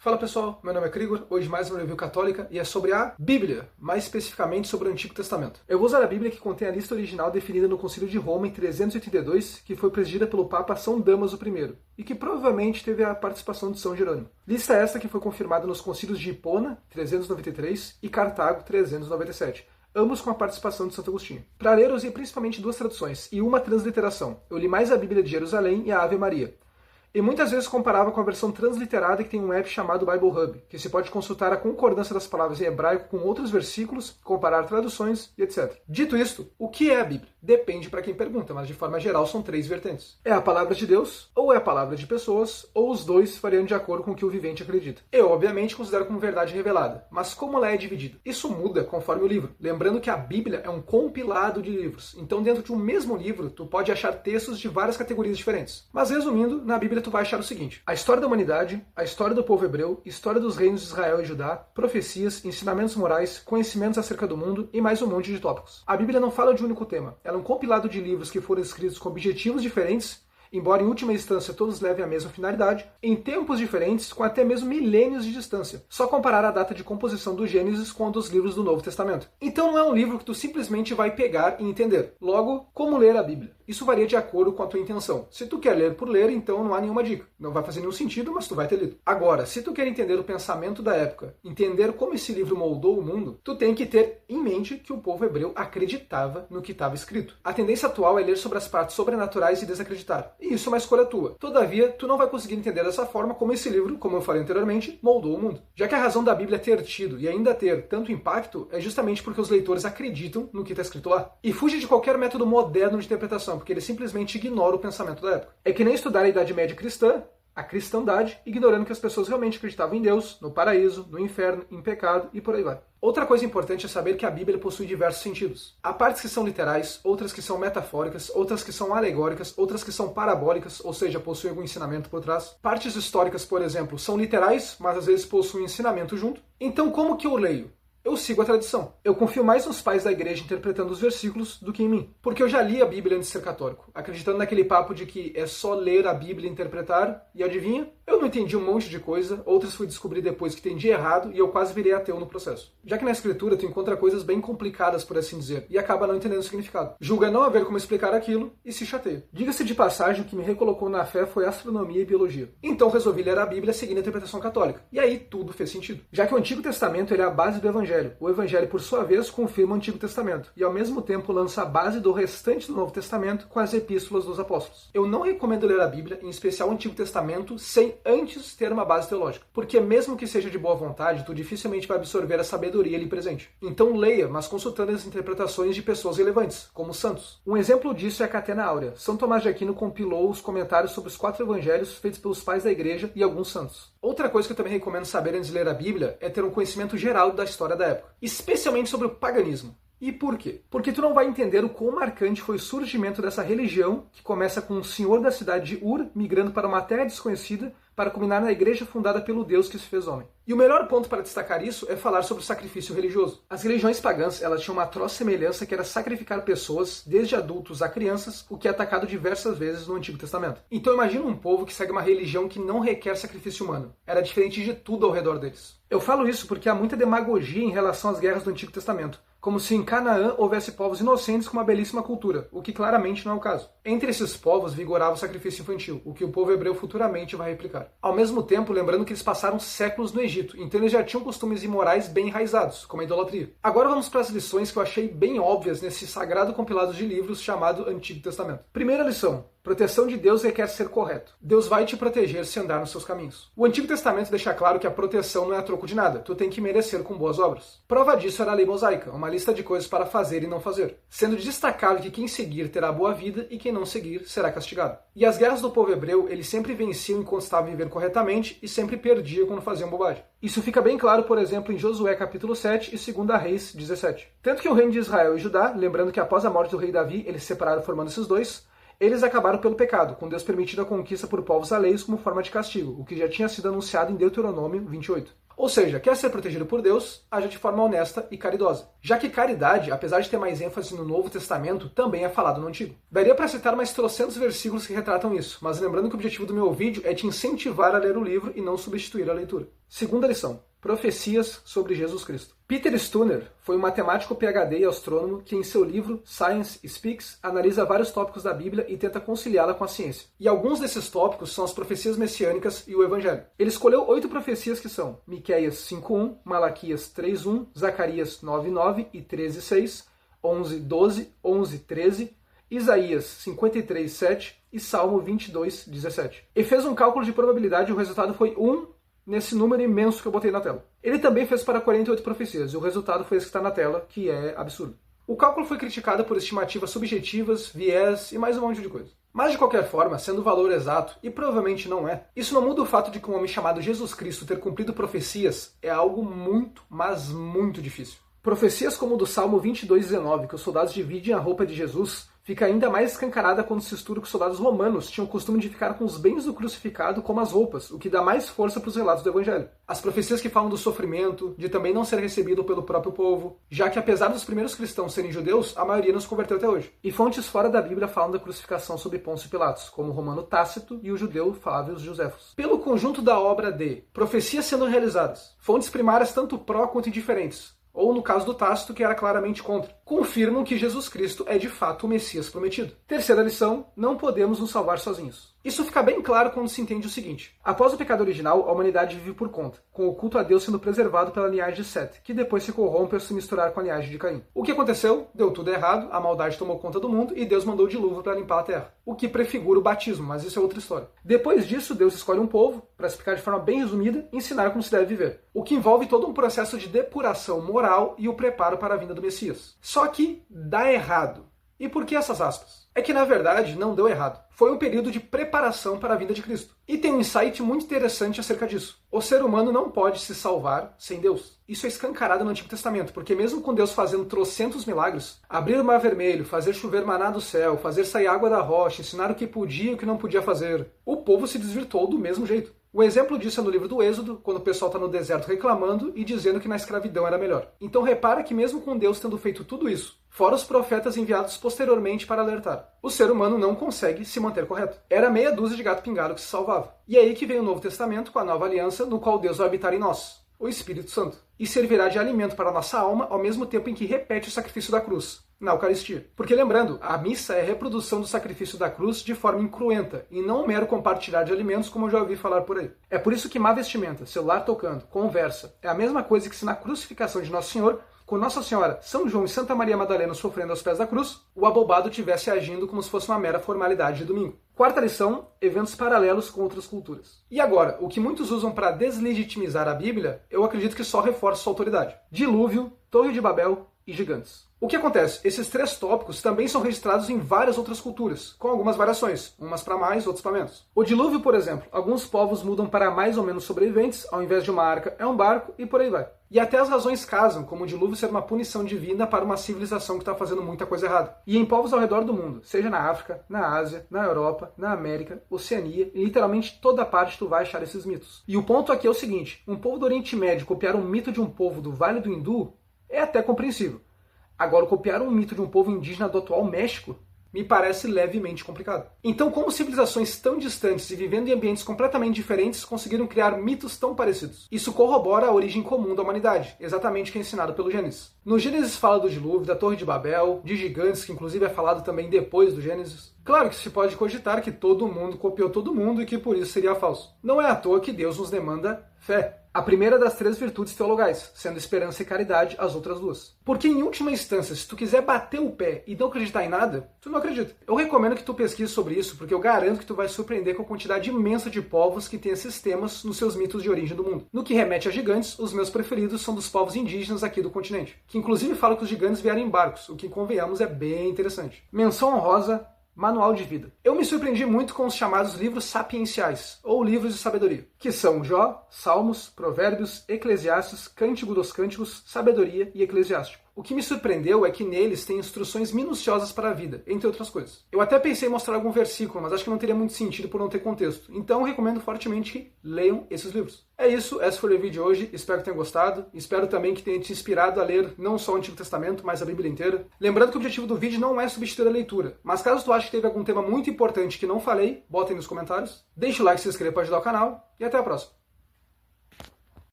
Fala pessoal, meu nome é Krigor, hoje mais uma review católica e é sobre a Bíblia, mais especificamente sobre o Antigo Testamento. Eu vou usar a Bíblia que contém a lista original definida no Concílio de Roma em 382, que foi presidida pelo Papa São Damaso I, e que provavelmente teve a participação de São Jerônimo. Lista esta que foi confirmada nos concílios de Hipona, 393, e Cartago, 397. Ambos com a participação de Santo Agostinho. Para ler, eu usei principalmente duas traduções e uma transliteração. Eu li mais a Bíblia de Jerusalém e a Ave Maria. E muitas vezes comparava com a versão transliterada que tem um app chamado Bible Hub, que se pode consultar a concordância das palavras em hebraico com outros versículos, comparar traduções e etc. Dito isto, o que é a Bíblia? Depende para quem pergunta, mas de forma geral são três vertentes. É a palavra de Deus, ou é a palavra de pessoas, ou os dois variando de acordo com o que o vivente acredita. Eu, obviamente, considero como verdade revelada, mas como ela é dividida? Isso muda conforme o livro. Lembrando que a Bíblia é um compilado de livros, então dentro de um mesmo livro tu pode achar textos de várias categorias diferentes. Mas resumindo, na Bíblia tu vai achar o seguinte: a história da humanidade, a história do povo hebreu, história dos reinos de Israel e Judá, profecias, ensinamentos morais, conhecimentos acerca do mundo e mais um monte de tópicos. A Bíblia não fala de um único tema, ela é um compilado de livros que foram escritos com objetivos diferentes, embora em última instância todos levem a mesma finalidade, em tempos diferentes, com até mesmo milênios de distância. Só comparar a data de composição do Gênesis com a dos livros do Novo Testamento. Então não é um livro que tu simplesmente vai pegar e entender. Logo, como ler a Bíblia? Isso varia de acordo com a tua intenção. Se tu quer ler por ler, então não há nenhuma dica. Não vai fazer nenhum sentido, mas tu vai ter lido. Agora, se tu quer entender o pensamento da época, entender como esse livro moldou o mundo, tu tem que ter em mente que o povo hebreu acreditava no que estava escrito. A tendência atual é ler sobre as partes sobrenaturais e desacreditar. E isso é uma escolha tua. Todavia, tu não vai conseguir entender dessa forma como esse livro, como eu falei anteriormente, moldou o mundo. Já que a razão da Bíblia ter tido e ainda ter tanto impacto é justamente porque os leitores acreditam no que está escrito lá. E fuge de qualquer método moderno de interpretação, porque ele simplesmente ignora o pensamento da época. É que nem estudar a Idade Média cristã, a cristandade, ignorando que as pessoas realmente acreditavam em Deus, no paraíso, no inferno, em pecado e por aí vai. Outra coisa importante é saber que a Bíblia possui diversos sentidos. Há partes que são literais, outras que são metafóricas, outras que são alegóricas, outras que são parabólicas, ou seja, possuem algum ensinamento por trás. Partes históricas, por exemplo, são literais, mas às vezes possuem ensinamento junto. Então como que eu leio? Eu sigo a tradição. Eu confio mais nos pais da igreja interpretando os versículos do que em mim. Porque eu já li a Bíblia antes de ser católico, acreditando naquele papo de que é só ler a Bíblia e interpretar, e adivinha? Eu não entendi um monte de coisa, outras fui descobrir depois que entendi errado e eu quase virei ateu no processo. Já que na escritura tu encontra coisas bem complicadas, por assim dizer, e acaba não entendendo o significado. Julga não haver como explicar aquilo e se chateia. Diga-se de passagem, o que me recolocou na fé foi astronomia e biologia. Então resolvi ler a Bíblia seguindo a interpretação católica. E aí tudo fez sentido. Já que o Antigo Testamento ele é a base do Evangelho. O Evangelho, por sua vez, confirma o Antigo Testamento e ao mesmo tempo lança a base do restante do Novo Testamento com as epístolas dos apóstolos. Eu não recomendo ler a Bíblia, em especial o Antigo Testamento, sem antes ter uma base teológica. Porque mesmo que seja de boa vontade, tu dificilmente vai absorver a sabedoria ali presente. Então leia, mas consultando as interpretações de pessoas relevantes, como santos. Um exemplo disso é a Catena Áurea. São Tomás de Aquino compilou os comentários sobre os 4 evangelhos feitos pelos pais da igreja e alguns santos. Outra coisa que eu também recomendo saber antes de ler a Bíblia é ter um conhecimento geral da história da época, especialmente sobre o paganismo. E por quê? Porque tu não vai entender o quão marcante foi o surgimento dessa religião, que começa com um senhor da cidade de Ur migrando para uma terra desconhecida para culminar na igreja fundada pelo Deus que se fez homem. E o melhor ponto para destacar isso é falar sobre o sacrifício religioso. As religiões pagãs, elas tinham uma atroz semelhança que era sacrificar pessoas, desde adultos a crianças, o que é atacado diversas vezes no Antigo Testamento. Então imagina um povo que segue uma religião que não requer sacrifício humano. Era diferente de tudo ao redor deles. Eu falo isso porque há muita demagogia em relação às guerras do Antigo Testamento, como se em Canaã houvesse povos inocentes com uma belíssima cultura, o que claramente não é o caso. Entre esses povos vigorava o sacrifício infantil, o que o povo hebreu futuramente vai replicar. Ao mesmo tempo, lembrando que eles passaram séculos no Egito, então eles já tinham costumes imorais bem enraizados, como a idolatria. Agora vamos para as lições que eu achei bem óbvias nesse sagrado compilado de livros chamado Antigo Testamento. Primeira lição: proteção de Deus requer ser correto. Deus vai te proteger se andar nos seus caminhos. O Antigo Testamento deixa claro que a proteção não é a troco de nada, tu tem que merecer com boas obras. Prova disso era a lei mosaica, uma lista de coisas para fazer e não fazer, sendo destacado que quem seguir terá boa vida e quem não seguir será castigado. E as guerras do povo hebreu, eles sempre venciam enquanto estavam vivendo corretamente e sempre perdiam quando faziam bobagem. Isso fica bem claro, por exemplo, em Josué capítulo 7 e 2 Reis 17. Tanto que o reino de Israel e Judá, lembrando que após a morte do rei Davi, eles se separaram formando esses dois, eles acabaram pelo pecado, com Deus permitindo a conquista por povos alheios como forma de castigo, o que já tinha sido anunciado em Deuteronômio 28. Ou seja, quer ser protegido por Deus, haja de forma honesta e caridosa. Já que caridade, apesar de ter mais ênfase no Novo Testamento, também é falado no Antigo. Daria para citar mais trocentos versículos que retratam isso, mas lembrando que o objetivo do meu vídeo é te incentivar a ler o livro e não substituir a leitura. Segunda lição: profecias sobre Jesus Cristo. Peter Stunner foi um matemático PhD e astrônomo que, em seu livro Science Speaks, analisa vários tópicos da Bíblia e tenta conciliá-la com a ciência. E alguns desses tópicos são as profecias messiânicas e o Evangelho. Ele escolheu 8 profecias que são Miqueias 5.1, Malaquias 3.1, Zacarias 9.9 e 13.6, 11.12, 11.13, Isaías 53.7 e Salmo 22.17. E fez um cálculo de probabilidade e o resultado foi 1 nesse número imenso que eu botei na tela. Ele também fez para 48 profecias, e o resultado foi esse que está na tela, que é absurdo. O cálculo foi criticado por estimativas subjetivas, viés e mais um monte de coisa. Mas de qualquer forma, sendo o valor exato, e provavelmente não é, isso não muda o fato de que um homem chamado Jesus Cristo ter cumprido profecias é algo muito, mas muito difícil. Profecias como o do Salmo 22.19, que os soldados dividem a roupa de Jesus, fica ainda mais escancarada quando se estuda que os soldados romanos tinham o costume de ficar com os bens do crucificado como as roupas, o que dá mais força para os relatos do Evangelho. As profecias que falam do sofrimento, de também não ser recebido pelo próprio povo, já que apesar dos primeiros cristãos serem judeus, a maioria não se converteu até hoje. E fontes fora da Bíblia falam da crucificação sob Pôncio Pilatos, como o romano Tácito e o judeu Flávio Josefos. Pelo conjunto da obra de profecias sendo realizadas, fontes primárias tanto pró quanto indiferentes, ou no caso do Tácito, que era claramente contra, confirmam que Jesus Cristo é de fato o Messias prometido. Terceira lição: não podemos nos salvar sozinhos. Isso fica bem claro quando se entende o seguinte: após o pecado original, a humanidade vive por conta, com o culto a Deus sendo preservado pela linhagem de Sete, que depois se corrompe ao se misturar com a linhagem de Caim. O que aconteceu? Deu tudo errado, a maldade tomou conta do mundo e Deus mandou o dilúvio para limpar a terra, o que prefigura o batismo, mas isso é outra história. Depois disso, Deus escolhe um povo, para explicar de forma bem resumida, ensinar como se deve viver, o que envolve todo um processo de depuração moral e o preparo para a vinda do Messias. Só que dá errado. E por que essas aspas? É que, na verdade, não deu errado. Foi um período de preparação para a vinda de Cristo. E tem um insight muito interessante acerca disso. O ser humano não pode se salvar sem Deus. Isso é escancarado no Antigo Testamento, porque mesmo com Deus fazendo trocentos milagres, abrir o mar vermelho, fazer chover maná do céu, fazer sair água da rocha, ensinar o que podia e o que não podia fazer, o povo se desvirtuou do mesmo jeito. O exemplo disso é no livro do Êxodo, quando o pessoal está no deserto reclamando e dizendo que na escravidão era melhor. Então repara que mesmo com Deus tendo feito tudo isso, fora os profetas enviados posteriormente para alertar, o ser humano não consegue se manter correto. Era meia dúzia de gato pingado que se salvava. E é aí que vem o Novo Testamento com a nova aliança, no qual Deus vai habitar em nós, o Espírito Santo, e servirá de alimento para a nossa alma ao mesmo tempo em que repete o sacrifício da cruz, na Eucaristia. Porque lembrando, a missa é a reprodução do sacrifício da cruz de forma incruenta, e não um mero compartilhar de alimentos, como eu já ouvi falar por aí. É por isso que má vestimenta, celular tocando, conversa, é a mesma coisa que se na crucificação de Nosso Senhor, com Nossa Senhora, São João e Santa Maria Madalena sofrendo aos pés da cruz, o abobado tivesse agindo como se fosse uma mera formalidade de domingo. Quarta lição: eventos paralelos com outras culturas. E agora, o que muitos usam para deslegitimizar a Bíblia, eu acredito que só reforça sua autoridade. Dilúvio, Torre de Babel e gigantes. O que acontece? Esses 3 tópicos também são registrados em várias outras culturas, com algumas variações, umas para mais, outras para menos. O dilúvio, por exemplo, alguns povos mudam para mais ou menos sobreviventes, ao invés de uma arca é um barco, e por aí vai. E até as razões casam, como o dilúvio ser uma punição divina para uma civilização que está fazendo muita coisa errada. E em povos ao redor do mundo, seja na África, na Ásia, na Europa, na América, Oceania, e literalmente toda parte tu vai achar esses mitos. E o ponto aqui é o seguinte: um povo do Oriente Médio copiar um mito de um povo do Vale do Hindu é até compreensível. Agora, copiar um mito de um povo indígena do atual México me parece levemente complicado. Então, como civilizações tão distantes e vivendo em ambientes completamente diferentes conseguiram criar mitos tão parecidos? Isso corrobora a origem comum da humanidade, exatamente o que é ensinado pelo Gênesis. No Gênesis fala do dilúvio, da Torre de Babel, de gigantes, que inclusive é falado também depois do Gênesis. Claro que se pode cogitar que todo mundo copiou todo mundo e que por isso seria falso. Não é à toa que Deus nos demanda fé. A primeira das 3 virtudes teologais, sendo esperança e caridade as outras 2. Porque em última instância, se tu quiser bater o pé e não acreditar em nada, tu não acredita. Eu recomendo que tu pesquise sobre isso, porque eu garanto que tu vai surpreender com a quantidade imensa de povos que têm esses temas nos seus mitos de origem do mundo. No que remete a gigantes, os meus preferidos são dos povos indígenas aqui do continente, que inclusive falam que os gigantes vieram em barcos, o que, convenhamos, é bem interessante. Menção honrosa: Manual de Vida. Eu me surpreendi muito com os chamados livros sapienciais, ou livros de sabedoria, que são Jó, Salmos, Provérbios, Eclesiastes, Cântico dos Cânticos, Sabedoria e Eclesiástico. O que me surpreendeu é que neles tem instruções minuciosas para a vida, entre outras coisas. Eu até pensei em mostrar algum versículo, mas acho que não teria muito sentido por não ter contexto. Então eu recomendo fortemente que leiam esses livros. É isso, essa foi o vídeo de hoje, espero que tenham gostado. Espero também que tenha te inspirado a ler não só o Antigo Testamento, mas a Bíblia inteira. Lembrando que o objetivo do vídeo não é substituir a leitura, mas caso tu ache que teve algum tema muito importante que não falei, bota aí nos comentários. Deixa o like, se inscreva para ajudar o canal e até a próxima.